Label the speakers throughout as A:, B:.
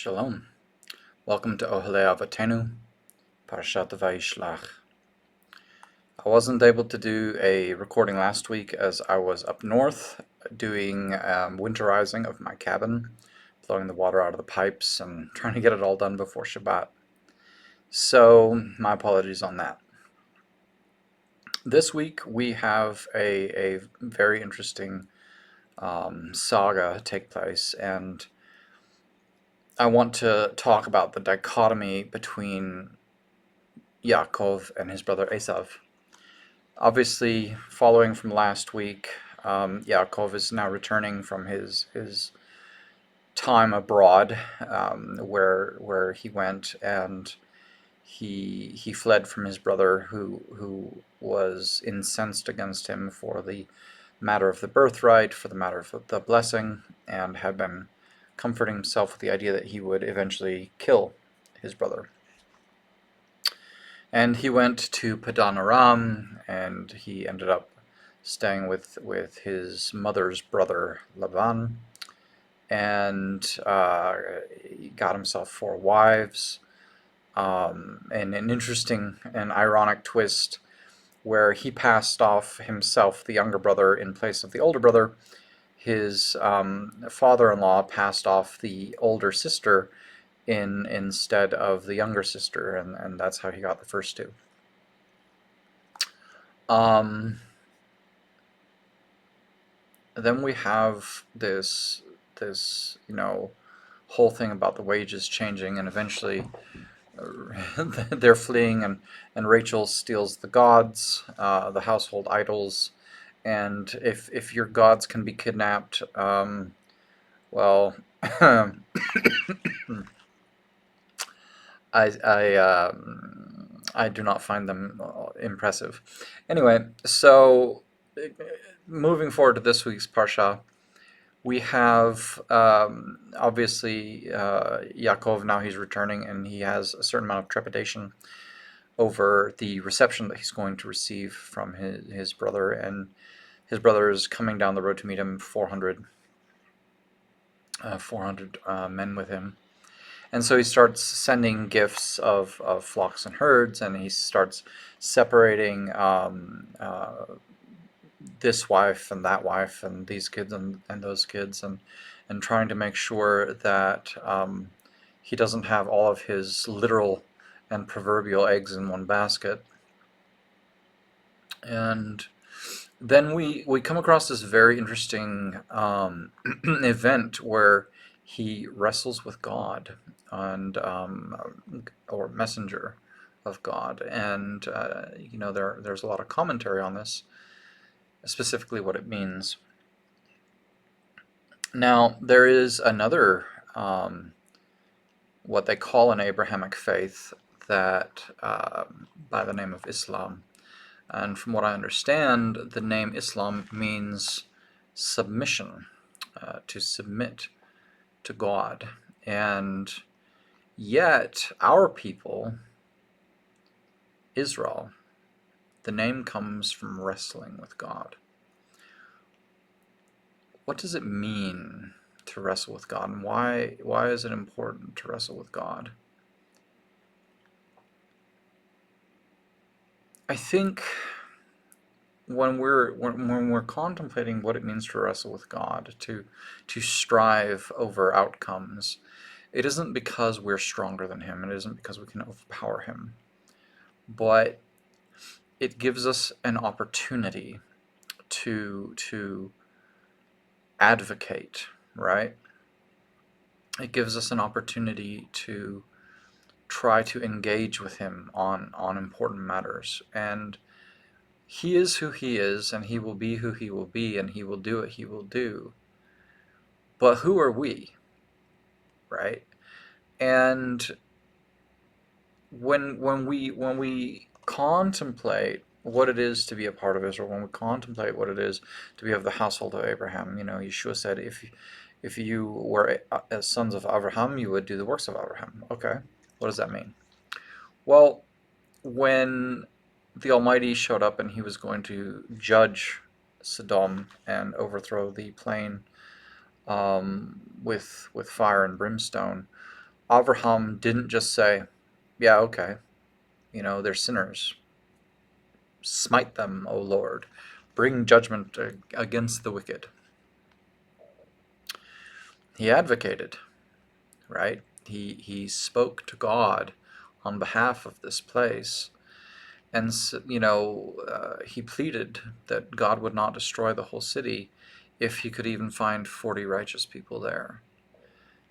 A: Shalom. Welcome to Ohalei Avatenu, Parshat Vayishlakh. I wasn't able to do a recording last week as I was up north doing winterizing of my cabin, blowing the water out of the pipes and trying to get it all done before Shabbat. So my apologies on that. This week we have a very interesting saga take place, and I want to talk about the dichotomy between Yaakov and his brother Esav. Obviously, following from last week, Yaakov is now returning from his time abroad, where he went, and he fled from his brother who was incensed against him for the matter of the birthright, for the matter of the blessing, and had been comforting himself with the idea that he would eventually kill his brother. And he went to Padan Aram, and he ended up staying with his mother's brother Lavan, and he got himself 4 wives. And an interesting and ironic twist where he passed off himself, the younger brother, in place of the older brother. His father-in-law passed off the older sister instead of the younger sister, and that's how he got the first 2. Then we have this whole thing about the wages changing, and eventually they're fleeing, and Rachel steals the gods, the household idols, and if your gods can be kidnapped, well, I do not find them impressive. Anyway, so moving forward to this week's Parsha, we have obviously Yaakov. Now he's returning, and he has a certain amount of trepidation over the reception that he's going to receive from his brother, and his brother is coming down the road to meet him, 400 men with him. And so he starts sending gifts of flocks and herds, and he starts separating this wife and that wife and these kids and those kids, and trying to make sure that he doesn't have all of his literal and proverbial eggs in one basket. And then we come across this very interesting event where he wrestles with God, and or messenger of God, and there's a lot of commentary on this, specifically what it means. Now there is another what they call an Abrahamic faith that by the name of Islam, and from what I understand, the name Islam means submission, to submit to God. And yet, our people, Israel, the name comes from wrestling with God. What does it mean to wrestle with God, and why is it important to wrestle with God? I think when we're contemplating what it means to wrestle with God, to strive over outcomes, it isn't because we're stronger than Him. It isn't because we can overpower Him. But it gives us an opportunity to advocate, right? It gives us an opportunity to try to engage with Him on important matters. And He is who He is, and He will be who He will be, and He will do what He will do. But who are we, right? And when we contemplate what it is to be a part of Israel, when we contemplate what it is to be of the household of Abraham, Yeshua said, if you were sons of Abraham, you would do the works of Abraham. Okay, what does that mean? Well, when the Almighty showed up and He was going to judge Sodom and overthrow the plain with fire and brimstone, Avraham didn't just say, yeah, okay, they're sinners. Smite them, O Lord. Bring judgment against the wicked. He advocated, right? He spoke to God on behalf of this place. And, he pleaded that God would not destroy the whole city if he could even find 40 righteous people there.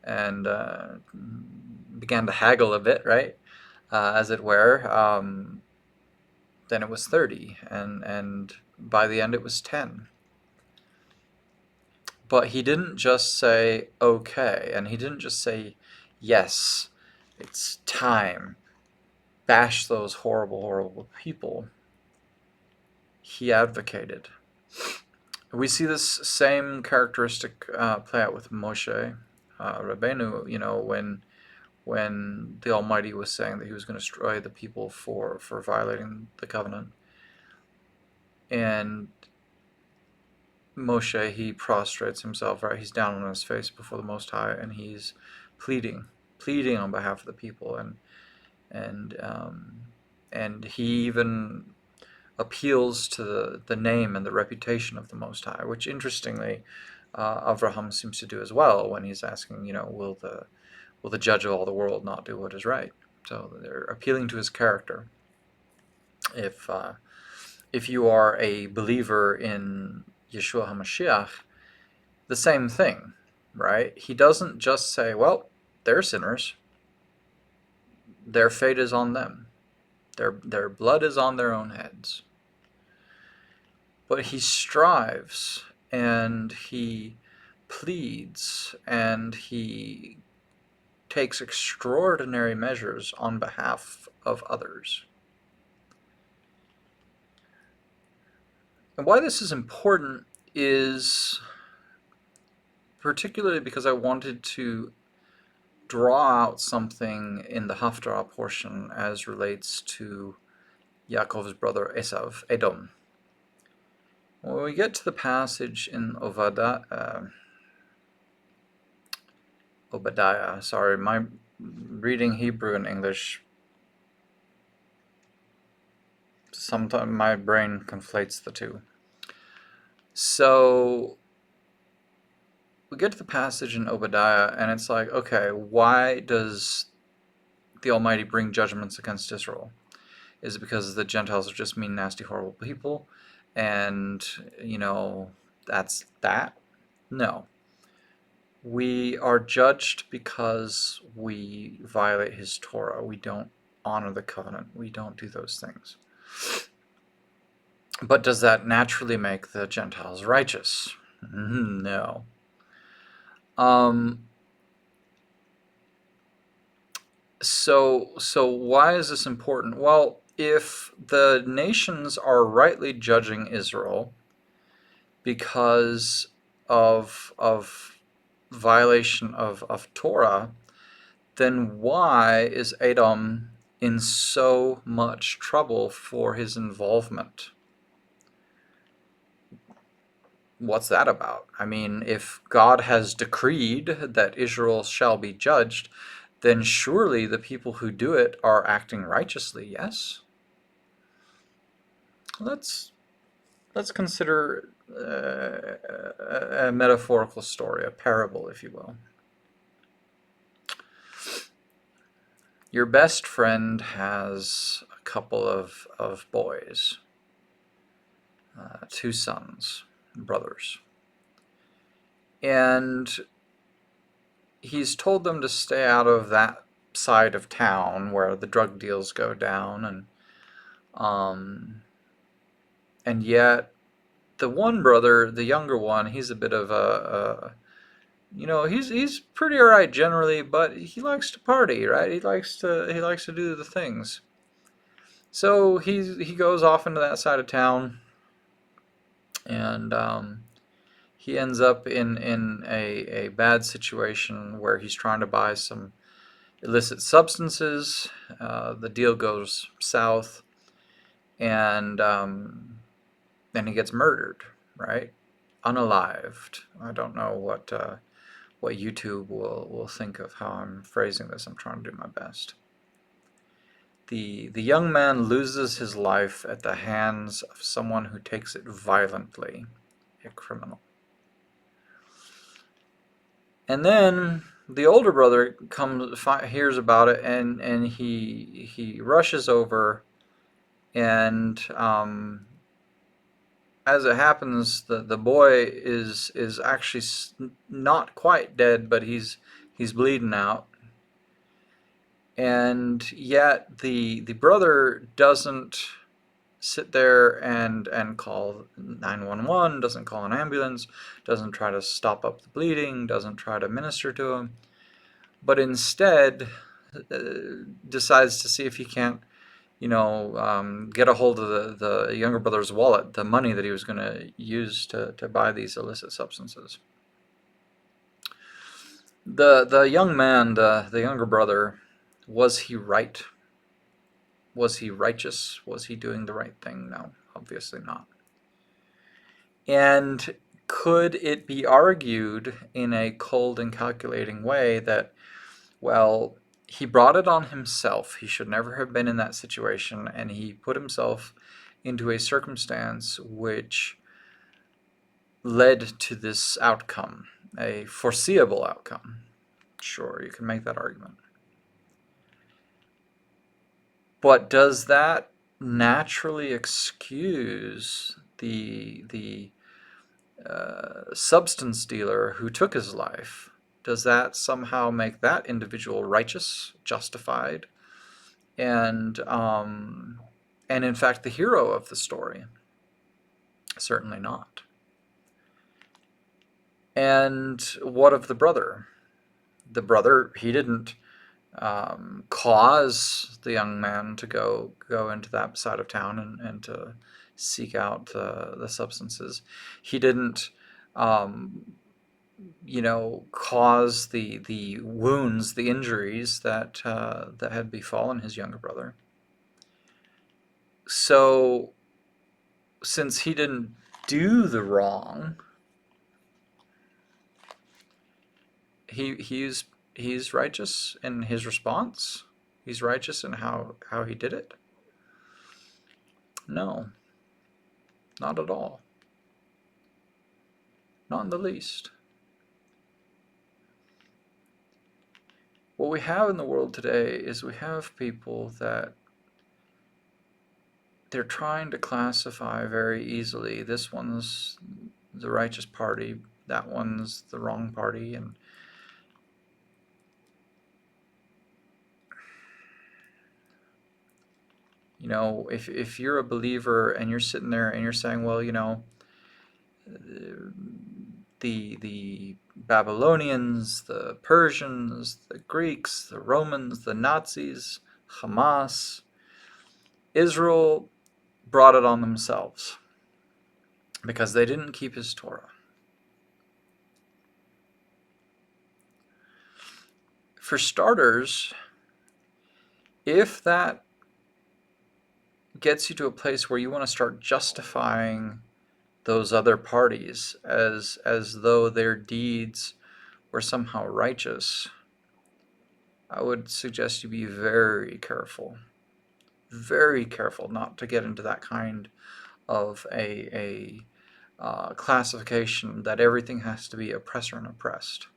A: And began to haggle a bit, right? As it were. Then it was 30, and by the end it was 10. But he didn't just say, okay, and he didn't just say, yes, it's time, bash those horrible, horrible people. He advocated. We see this same characteristic play out with Moshe Rabbeinu, when the Almighty was saying that he was going to destroy the people for violating the covenant. And Moshe, he prostrates himself, right? He's down on his face before the Most High, and he's pleading on behalf of the people, and he even appeals to the name and the reputation of the Most High, which interestingly, Avraham seems to do as well when he's asking, will the Judge of all the world not do what is right? So they're appealing to his character. If you are a believer in Yeshua HaMashiach, the same thing, right? He doesn't just say, well, they're sinners. Their fate is on them. Their blood is on their own heads. But he strives and he pleads and he takes extraordinary measures on behalf of others. And why this is important is particularly because I wanted to draw out something in the Haftarah portion as relates to Yaakov's brother Esav, Edom. When we get to the passage in Obadiah, sorry, my reading Hebrew and English, sometimes my brain conflates the two. So we get to the passage in Obadiah, and it's like, okay, why does the Almighty bring judgments against Israel? Is it because the Gentiles are just mean, nasty, horrible people? And, that's that? No. We are judged because we violate his Torah. We don't honor the covenant. We don't do those things. But does that naturally make the Gentiles righteous? No. So why is this important? Well, if the nations are rightly judging Israel because of violation of Torah, then why is Edom in so much trouble for his involvement? What's that about? I mean, if God has decreed that Israel shall be judged, then surely the people who do it are acting righteously, yes? Let's consider a metaphorical story, a parable, if you will. Your best friend has a couple of boys, 2 sons, brothers. And he's told them to stay out of that side of town where the drug deals go down, and yet the one brother, the younger one, he's a bit of he's pretty alright generally, but he likes to party, right? He likes to do the things. So he goes off into that side of town, and he ends up in a bad situation where he's trying to buy some illicit substances. The deal goes south, and then he gets murdered, right? Unalived. I don't know what YouTube will think of how I'm phrasing this. I'm trying to do my best. The young man loses his life at the hands of someone who takes it violently, a criminal. And then the older brother hears about it, and he rushes over, and as it happens, the boy is actually not quite dead, but he's bleeding out. And yet the brother doesn't sit there and call 911, doesn't call an ambulance, doesn't try to stop up the bleeding, doesn't try to minister to him, but instead decides to see if he can't, get a hold of the younger brother's wallet, the money that he was going to use to buy these illicit substances. The young man, the younger brother, was he right? Was he righteous? Was he doing the right thing? No, obviously not. And could it be argued in a cold and calculating way that, well, he brought it on himself. He should never have been in that situation, and he put himself into a circumstance which led to this outcome, a foreseeable outcome. Sure, you can make that argument. But does that naturally excuse the substance dealer who took his life? Does that somehow make that individual righteous, justified, and in fact the hero of the story? Certainly not. And what of the brother? The brother, he didn't cause the young man to go into that side of town and to seek out the substances. He didn't cause the wounds, the injuries that had befallen his younger brother. So, since he didn't do the wrong, he's righteous in his response. He's righteous in how he did it. No, not at all. Not in the least. What we have in the world today is we have people that they're trying to classify very easily. This one's the righteous party, that one's the wrong party, and if you're a believer and you're sitting there and you're saying, well, the Babylonians, the Persians, the Greeks, the Romans, the Nazis, Hamas, Israel brought it on themselves because they didn't keep his Torah. For starters, if that gets you to a place where you want to start justifying those other parties as though their deeds were somehow righteous, I would suggest you be very careful not to get into that kind of a classification that everything has to be oppressor and oppressed.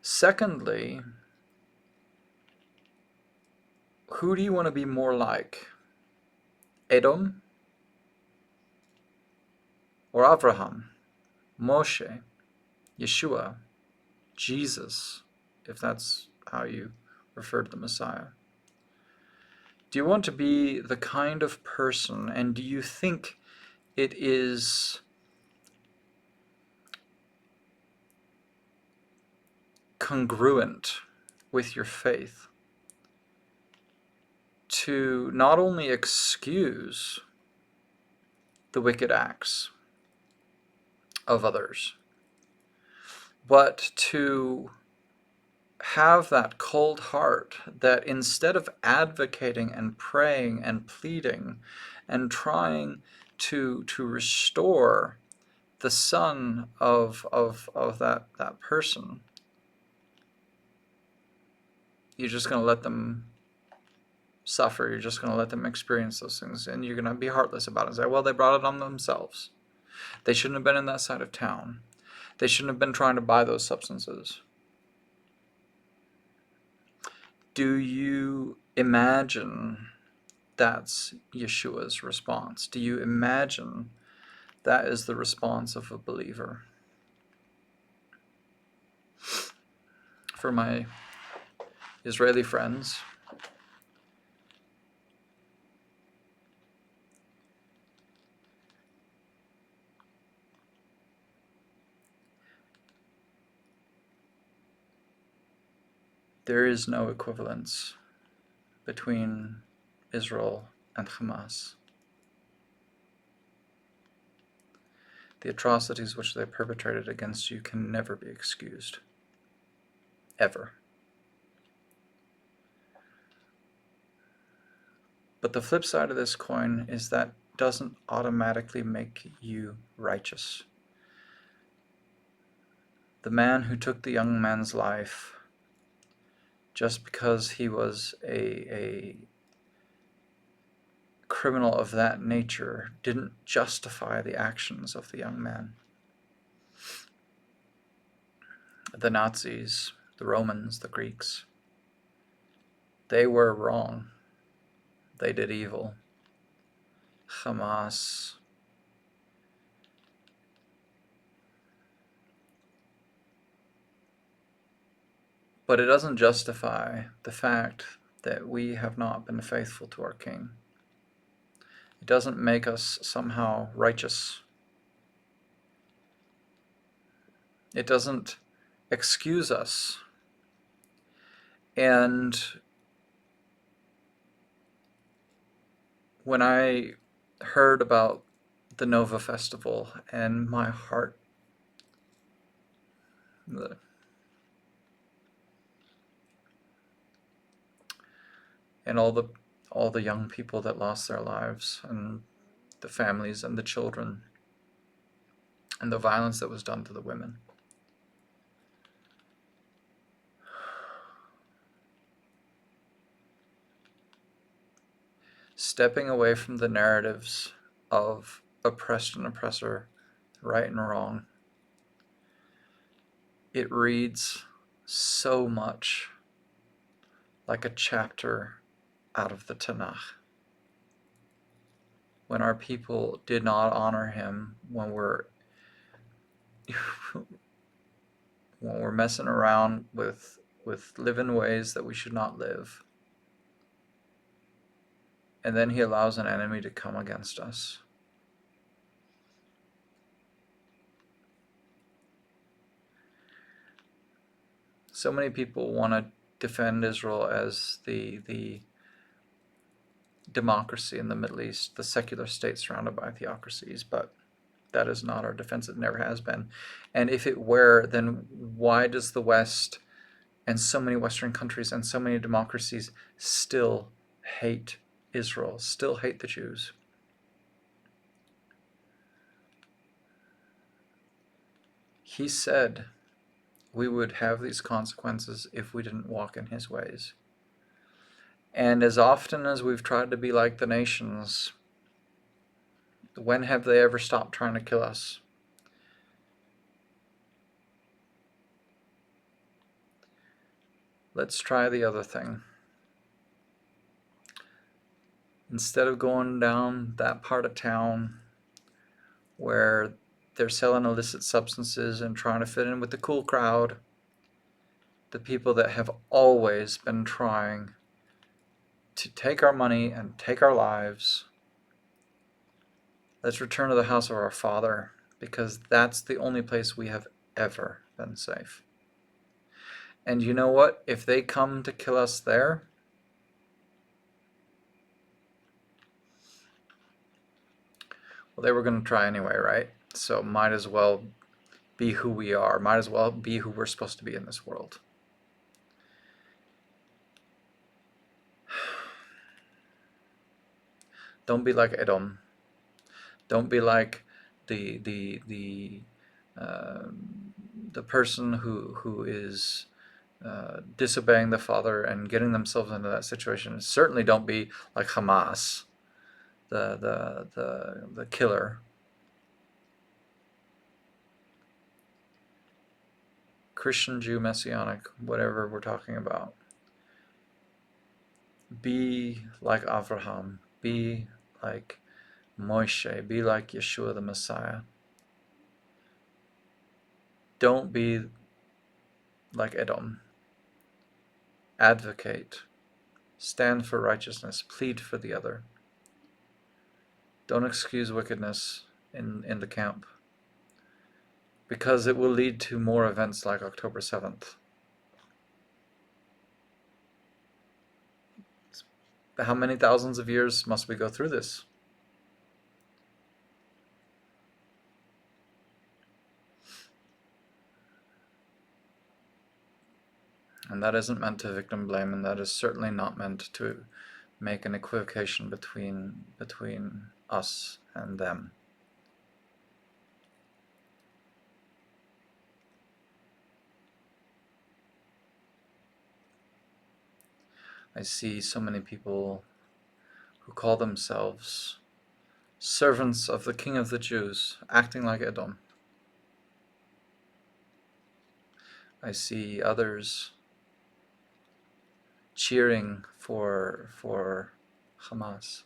A: Secondly, who do you want to be more like? Edom or Abraham, Moshe, Yeshua, Jesus, if that's how you refer to the Messiah? Do you want to be the kind of person, and do you think it is congruent with your faith to not only excuse the wicked acts of others, but to have that cold heart that instead of advocating and praying and pleading and trying to restore the son of that person, you're just going to let them suffer. You're just going to let them experience those things, and you're going to be heartless about it and say, well, they brought it on themselves. They shouldn't have been in that side of town. They shouldn't have been trying to buy those substances. Do you imagine that's Yeshua's response? Do you imagine that is the response of a believer? For my Israeli friends, there is no equivalence between Israel and Hamas. The atrocities which they perpetrated against you can never be excused. Ever. But the flip side of this coin is that doesn't automatically make you righteous. The man who took the young man's life, just because he was a criminal of that nature, didn't justify the actions of the young man. The Nazis, the Romans, the Greeks, they were wrong. They did evil. Hamas, but it doesn't justify the fact that we have not been faithful to our King. It doesn't make us somehow righteous. It doesn't excuse us. And when I heard about the Nova Festival, and my heart, and all the young people that lost their lives, and the families and the children, and the violence that was done to the women. Stepping away from the narratives of oppressed and oppressor, right and wrong, it reads so much like a chapter out of the Tanakh. When our people did not honor him, when we're messing around with living ways that we should not live, and then he allows an enemy to come against us. So many people want to defend Israel as the democracy in the Middle East, the secular state surrounded by theocracies, but that is not our defense. It never has been. And if it were, then why does the West and so many Western countries and so many democracies still hate Israel, still hate the Jews? He said we would have these consequences if we didn't walk in his ways. And as often as we've tried to be like the nations, when have they ever stopped trying to kill us? Let's try the other thing. Instead of going down that part of town where they're selling illicit substances and trying to fit in with the cool crowd, the people that have always been trying to take our money and take our lives, let's return to the house of our Father, because that's the only place we have ever been safe. And you know what? If they come to kill us there, well, they were going to try anyway, right? So might as well be who we are. Might as well be who we're supposed to be in this world. Don't be like Edom. Don't be like the uh, the person who is disobeying the Father and getting themselves into that situation. Certainly don't be like Hamas, the killer. Christian, Jew, Messianic, whatever we're talking about. Be like Avraham. Be like Moshe. Be like Yeshua the Messiah. Don't be like Edom. Advocate. Stand for righteousness. Plead for the other. Don't excuse wickedness in the camp, because it will lead to more events like October 7th. How many thousands of years must we go through this? And that isn't meant to victim blame, and that is certainly not meant to make an equivocation between us and them. I see so many people who call themselves servants of the King of the Jews acting like Edom. I see others cheering for Hamas.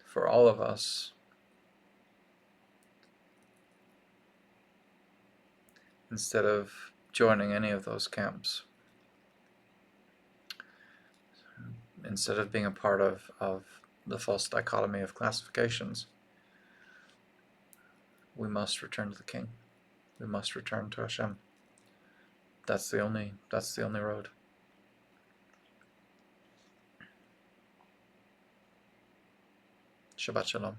A: For all of us, instead of joining any of those camps, instead of being a part of the false dichotomy of classifications, we must return to the King. We must return to Hashem. That's the only road. Shabbat Shalom.